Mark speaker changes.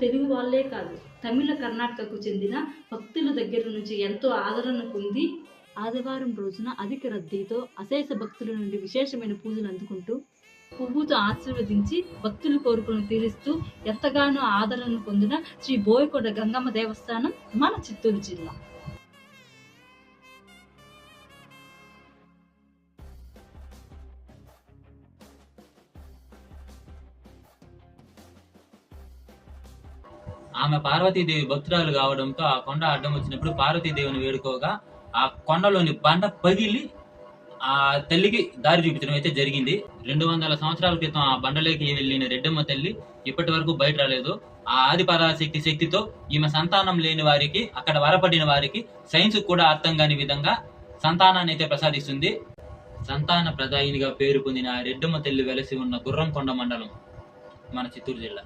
Speaker 1: తెలుగు వాళ్ళే కాదు, తమిళ, కర్ణాటకకు చెందిన భక్తుల దగ్గర నుంచి ఎంతో ఆదరణ పొంది ఆదివారం రోజున అధిక రద్దీతో అశేష భక్తుల నుండి విశేషమైన పూజలు అందుకుంటూ పువ్వుతో ఆశీర్వదించి భక్తుల కోరికలను తీరుస్తూ ఎంతగానో ఆదరణ పొందిన శ్రీ బోయకొండ గంగమ్మ దేవస్థానం మన చిత్తూరు జిల్లా.
Speaker 2: ఆమె పార్వతీదేవి భక్తురాలు కావడంతో ఆ కొండ అడ్డం వచ్చినప్పుడు పార్వతీదేవిని వేడుకోగా ఆ కొండలోని బండ పగిలి ఆ తల్లికి దారి చూపించడం అయితే జరిగింది. 200 సంవత్సరాల క్రితం ఆ బండలోకి వెళ్ళిన రెడ్డమ్మ తల్లి ఇప్పటి వరకు బయట రాలేదు. ఆ ఆది పరాశక్తి శక్తితో ఈమె సంతానం లేని వారికి, అక్కడ వరపడిన వారికి సైన్స్ కూడా అర్థం కాని విధంగా సంతానాన్ని అయితే ప్రసాదిస్తుంది. సంతాన ప్రదాయినిగా పేరు పొందిన ఆ రెడ్డమ్మ తల్లి వెలసి ఉన్న గుర్రంకొండ మండలం మన చిత్తూరు జిల్లా.